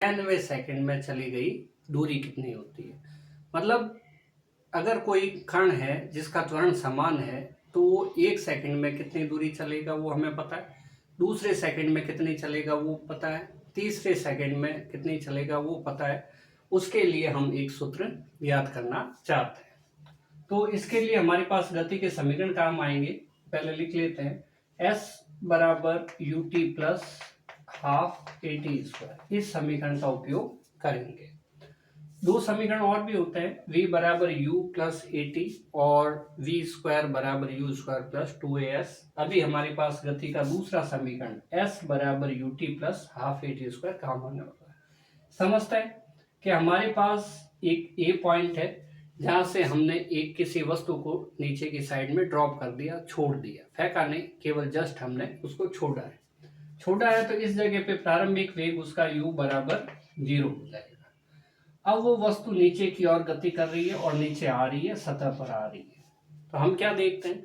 9वें second में चली गई दूरी कितनी होती है। मतलब अगर कोई कण है जिसका त्वरण समान है तो वो 1 सेकंड में कितनी दूरी चलेगा वो हमें पता है, दूसरे सेकंड में कितनी चलेगा वो पता है, तीसरे सेकंड में कितनी चलेगा वो पता है। उसके लिए हम एक सूत्र याद करना चाहते हैं। तो इसके लिए हमारे पास गति के समीकरण काम आएंगे। पहले लिख लेते हैं s बराबर U T plus half A T square. इस समीकरण का उपयोग करेंगे। दो समीकरण और भी होते हैं, v बराबर यू प्लस ए टी और v स्क्वायर बराबर यू स्क्वायर प्लस 2as। अभी हमारे पास गति का दूसरा समीकरण s बराबर U T plus half A T square काम होने वाला है। समझते हैं कि हमारे पास एक ए पॉइंट है जहां से हमने एक किसी वस्तु को नीचे की साइड में ड्रॉप कर दिया, छोड़ दिया, फेंका नहीं, केवल जस्ट हमने उसको छोड़ा है तो इस जगह पे प्रारंभिक वेग उसका u बराबर 0 हो जाएगा। अब वो वस्तु नीचे की ओर गति कर रही है और नीचे आ रही है, सतह पर आ रही है। तो हम क्या देखते हैं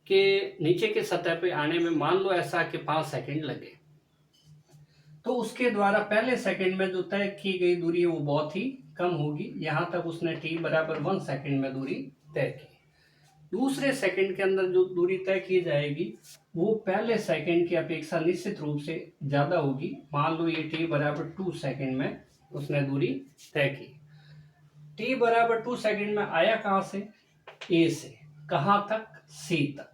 कि नीचे के सतह पे आने में मान लो ऐसा कि 5 सेकंड लगे, तो उसके द्वारा पहले सेकंड में जो तय की गई दूरी है वो बहुत ही कम होगी। यहां तक उसने t बराबर 1 सेकंड में दूरी तय की। दूसरे सेकंड के अंदर जो दूरी तय की जाएगी वो पहले सेकंड की अपेक्षा निश्चित रूप से ज्यादा होगी। मान लो ये t बराबर 2 सेकंड में उसने दूरी तय की। t बराबर 2 सेकंड में आया कहां से, a से, कहां तक, c तक।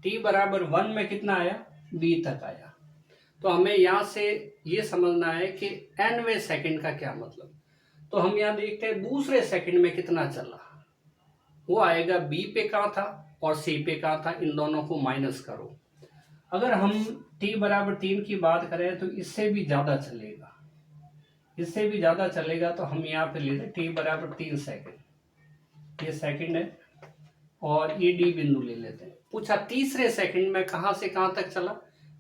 t बराबर 1 में कितना आया, b तक आया। तो हमें यहां से ये समझना है कि nवें सेकंड का क्या मतलब। तो हम यहां देखते हैं दूसरे सेकंड में कितना चला, वो आएगा b पे कहां था और c पे कहां था, इन दोनों को माइनस करो। अगर हम t बराबर 3 की बात करें तो इससे भी ज्यादा चलेगा, इससे भी ज्यादा चलेगा। तो हम यहाँ पे लेते t बराबर 3 सेकंड, ये सेकंड है, और ये डी बिंदु ले लेते हैं। पूछा तीसरे सेकंड में कहां से कहां तक चला,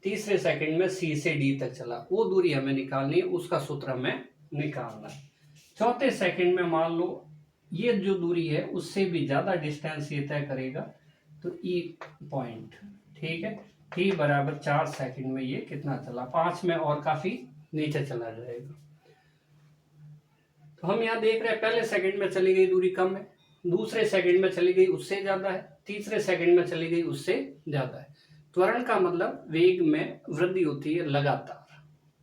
तीसरे सेकंड में सी से डी तक चला, वो दूरी हमें निकालनी है, उसका सूत्र हमें निकालना है। चौथे सेकंड में मान लो ये जो दूरी है उससे भी ज्यादा डिस्टेंस ये तय करेगा, तो ई पॉइंट, ठीक है। टी बराबर 4 सेकंड में ये कितना चला, 5 में और काफी नीचे चला जाएगा। तो हम यहाँ देख रहे हैं पहले सेकंड में चली गई दूरी कम है, दूसरे सेकंड में चली गई उससे ज्यादा है, तीसरे सेकंड में चली गई उससे ज्यादा है। त्वरण का मतलब वेग में वृद्धि होती है लगातार,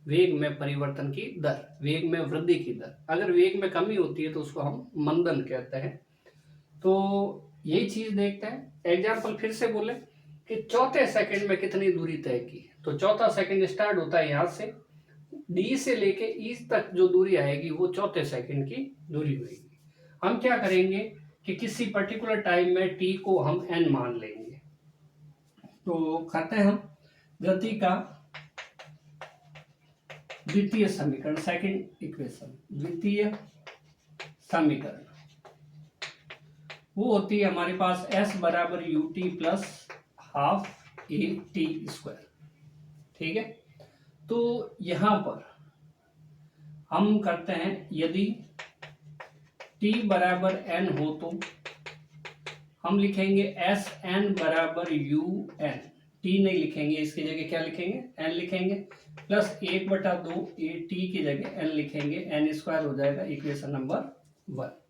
वेग में परिवर्तन की दर, वेग में वृद्धि की दर। अगर वेग में कमी होती है तो उसको हम मंदन कहते हैं। तो यही चीज देखते हैं। एग्जाम्पल फिर से बोले कि चौथे सेकंड में कितनी दूरी तय की, तो चौथा सेकंड स्टार्ट होता है यहाँ से, डी से लेके ई तक जो दूरी आएगी वो चौथे सेकंड की दूरी होगी। हम क्या करेंगे कि किसी पर्टिकुलर टाइम में टी को हम एन मान लेंगे। तो करते हैं हम गति का द्वितीय समीकरण, सेकंड इक्वेशन, द्वितीय समीकरण वो होती है हमारे पास s बराबर U T plus half A T square, ठीक है। तो यहां पर हम करते हैं, यदि t बराबर n हो तो हम लिखेंगे एस एन बराबर यू एन, टी नहीं लिखेंगे, इसकी जगह क्या लिखेंगे, एन लिखेंगे, प्लस 1/2 ए टी की जगह एन लिखेंगे, एन स्क्वायर हो जाएगा, इक्वेशन नंबर 1।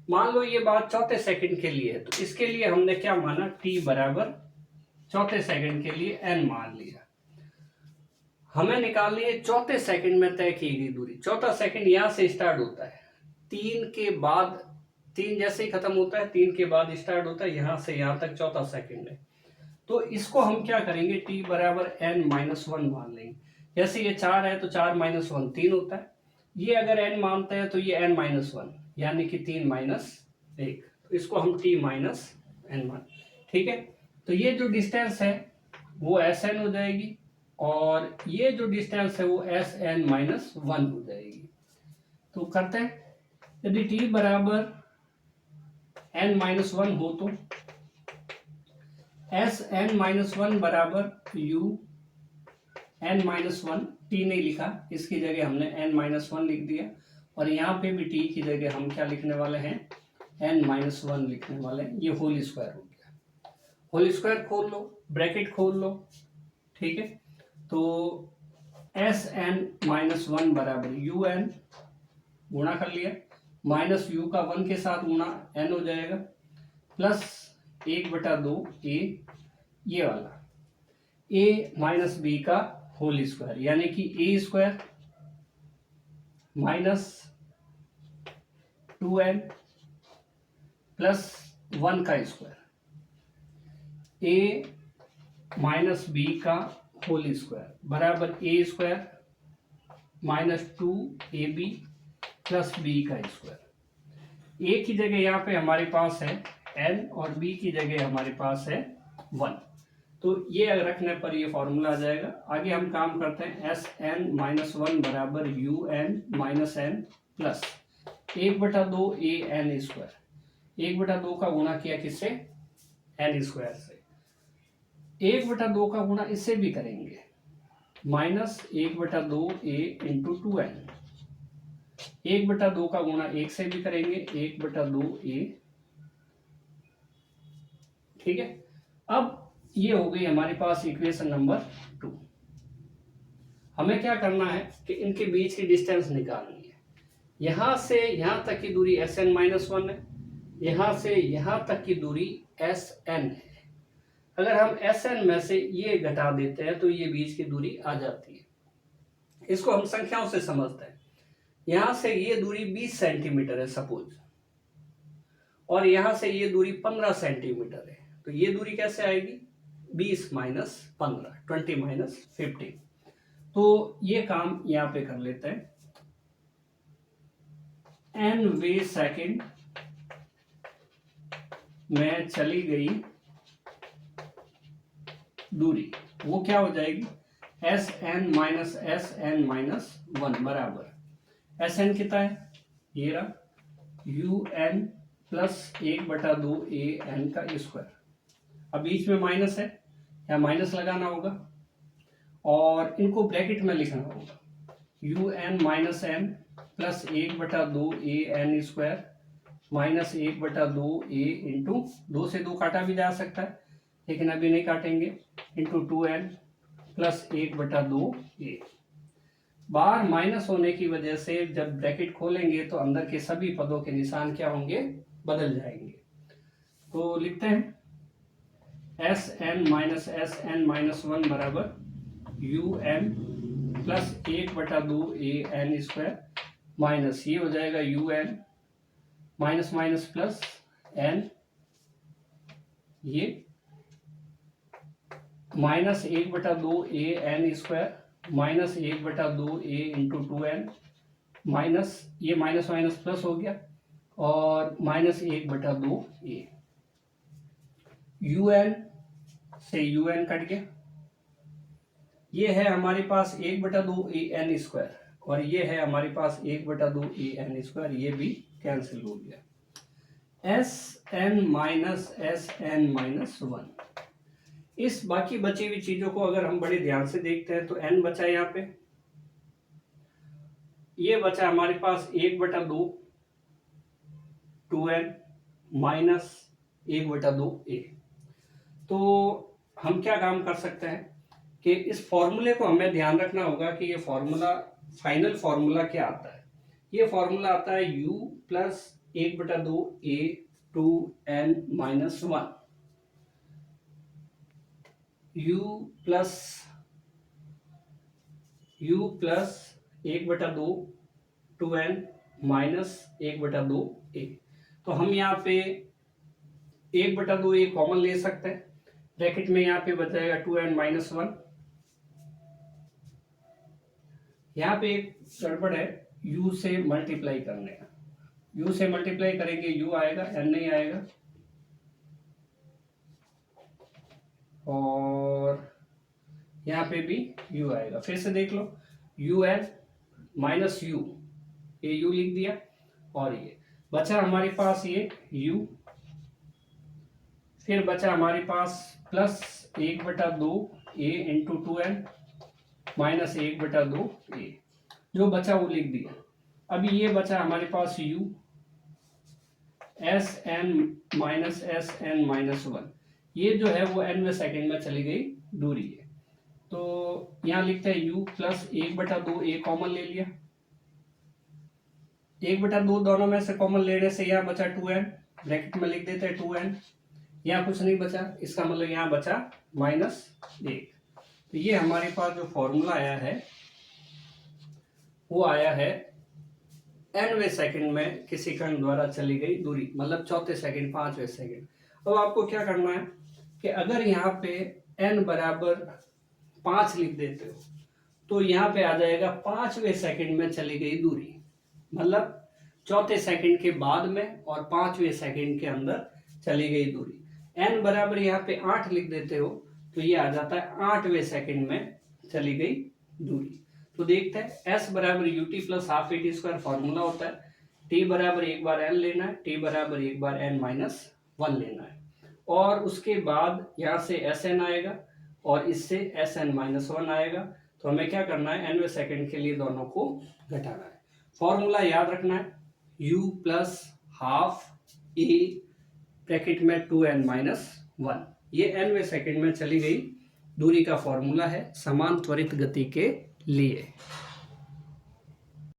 मान लो ये बात चौथे सेकंड के लिए है, तो इसके लिए हमने क्या माना, t बराबर चौथे सेकंड के लिए n मान लिया। हमें निकालनी है चौथे सेकंड में तय की गई दूरी। चौथा सेकंड यहां से स्टार्ट होता है, 3 के बाद, 3 जैसे ही खत्म होता है 3 के बाद स्टार्ट होता है, यहां से यहां तक चौथा सेकंड है। तो इसको हम क्या करेंगे, t बराबर n माइनस 1 मान लेंगे। जैसे ये 4 है तो 4 माइनस 1 3 होता है, ये अगर n मानते हैं तो ये n माइनस 1 यानी कि 3 माइनस 1, तो इसको हम t माइनस n मान, ठीक है। तो ये जो डिस्टेंस है वो sn हो जाएगी और ये जो डिस्टेंस है वो sn माइनस 1 हो जाएगी। तो करते हैं, यदि t बराबर n माइनस 1 हो तो sn माइनस 1 बराबर u n माइनस 1, t नहीं लिखा, इसकी जगह हमने n माइनस 1 लिख दिया, और यहाँ पे भी t की जगह हम क्या लिखने वाले हैं, n माइनस 1 लिखने वाले हैं। ये होल स्क्वायर हो गया, होल स्क्वायर खोल लो, ब्रैकेट खोल लो, ठीक है। तो एस एन माइनस वन बराबर यू एन, गुणा कर लिया, माइनस यू का वन के साथ गुणा एन हो जाएगा, प्लस 1/2 ए, ये वाला ए माइनस बी का होल स्क्वायर, यानी कि A square minus 2n plus 1 का स्क्वायर, ए माइनस बी का होल स्क्वायर बराबर A square minus 2ab plus B का स्क्वायर। ए की जगह यहाँ पे हमारे पास है n और बी की जगह हमारे पास है 1, तो ये रखने पर ये फॉर्मूला आ जाएगा। आगे हम काम करते हैं, एस एन माइनस वन बराबर U N minus N plus 1/2 A N square, 1/2 का गुणा किया किससे, एन स्क्वायर से, 1/2 का गुणा इससे भी करेंगे, माइनस 1/2 ए इंटू 2n, 1/2 का गुणा एक से भी करेंगे, 1/2 ए, ठीक है। अब ये हो गई हमारे पास इक्वेशन नंबर 2। हमें क्या करना है कि इनके बीच की डिस्टेंस निकालनी है। यहां से यहां तक की दूरी एस एन माइनस वन है, यहां से यहां तक की दूरी एस एन है। अगर हम एस एन में से ये घटा देते हैं तो ये बीच की दूरी आ जाती है। इसको हम संख्याओं से समझते हैं। यहां से ये दूरी 20 सेंटीमीटर है सपोज, और यहां से ये दूरी 15 सेंटीमीटर है, तो ये दूरी कैसे आएगी, 20 माइनस 15, 20 माइनस 15। तो ये काम यहां पे कर लेते हैं। n वे सेकेंड में चली गई दूरी, वो क्या हो जाएगी, एस एन माइनस वन बराबर एस एन कितना है, ये रहा, U N plus 1/2 A N का स्क्वायर। अब बीच में माइनस है, या माइनस लगाना होगा और इनको ब्रैकेट में लिखना होगा, U N minus N plus 1/2 A N square minus 1/2 A into, 2 से 2 काटा भी जा सकता है लेकिन अभी नहीं काटेंगे, इंटू 2n प्लस 1/2 ए। बाहर माइनस होने की वजह से जब ब्रैकेट खोलेंगे तो अंदर के सभी पदों के निशान क्या होंगे, बदल जाएंगे। तो लिखते हैं एस एन माइनस वन बराबर U N plus 1/2 A N square minus, ये हो जाएगा U N minus minus plus N, ये minus 1/2 A N square minus 1/2 A into 2n minus, ये माइनस माइनस प्लस हो गया और माइनस 1/2 ए, यू एन से यू एन कट गया, ये है हमारे पास 1/2 ए एन स्क्वायर और ये है हमारे पास 1/2 ए एन स्क्वायर, ये भी कैंसिल हो गया। एस एन माइनस वन, इस बाकी बची हुई चीजों को अगर हम बड़े ध्यान से देखते हैं तो n बचा यहाँ पे, ये बचा हमारे पास 1/2 2n माइनस 1/2 ए। तो हम क्या काम कर सकते हैं कि इस फॉर्मूले को हमें ध्यान रखना होगा कि ये फॉर्मूला, फाइनल फॉर्मूला क्या आता है, ये फॉर्मूला आता है u प्लस 1/2 ए 2n minus one, u plus 1/2 2n minus 1/2 ए। तो हम यहाँ पे 1/2 ए कॉमन ले सकते हैं, ब्रैकेट में यहाँ पे बचाएगा 2n माइनस वन। यहाँ पे एक गड़बड़ है, u से मल्टीप्लाई करने का, u से मल्टीप्लाई करेंगे u आएगा, n नहीं आएगा, और यहाँ पे भी u आएगा। फिर से देख लो, u n माइनस u, ये u लिख दिया, और ये बचा हमारे पास ये u, फिर बचा हमारे पास plus 1/2 A into 2n minus 1/2 A, जो बचा वो लिख दिया। अभी ये बचा हमारे पास u S N minus one, ये जो है वो n में सेकेंड में चली गई दूरी है। तो यहाँ लिखते हैं u प्लस 1/2, a कॉमन ले लिया, 1/2 दोनों में से कॉमन लेने से यहाँ बचा 2n, ब्रैकेट में लिख देते हैं 2n। यहाँ कुछ नहीं बचा, इसका मतलब यहाँ बचा -1। तो ये हमारे पास जो फॉर्मूला आया है वो आया है nवें सेकंड में किसी कण द्वारा चली गई दूरी, मतलब चौथे सेकंड, 5वें सेकंड। अब आपको क्या करना है कि अगर यहाँ पे n बराबर 5 लिख देते हो तो यहाँ पे आ जाएगा 5वें सेकंड में चली गई दूरी, मतलब चौथे सेकंड के बाद में और 5वें सेकंड के अंदर चली गई दूरी। n बराबर यहाँ पे 8 लिख देते हो तो ये आ जाता है 8वें सेकंड में चली गई दूरी। तो देखते हैं s बराबर ut plus half at square formula होता है, t बराबर एक बार n लेना है, t बराबर एक बार n माइनस 1 लेना है, और उसके बाद यहाँ से Sn आएगा और इससे Sn माइनस 1 आएगा। तो हमें क्या करना है, nवें सेकंड के लिए दोनों को घटाना है। फॉर्मूला याद रखना है, u plus half a bracket में 2n माइनस 1, ये nवें सेकंड में चली गई दूरी का फॉर्मूला है समान त्वरित गति के लिए।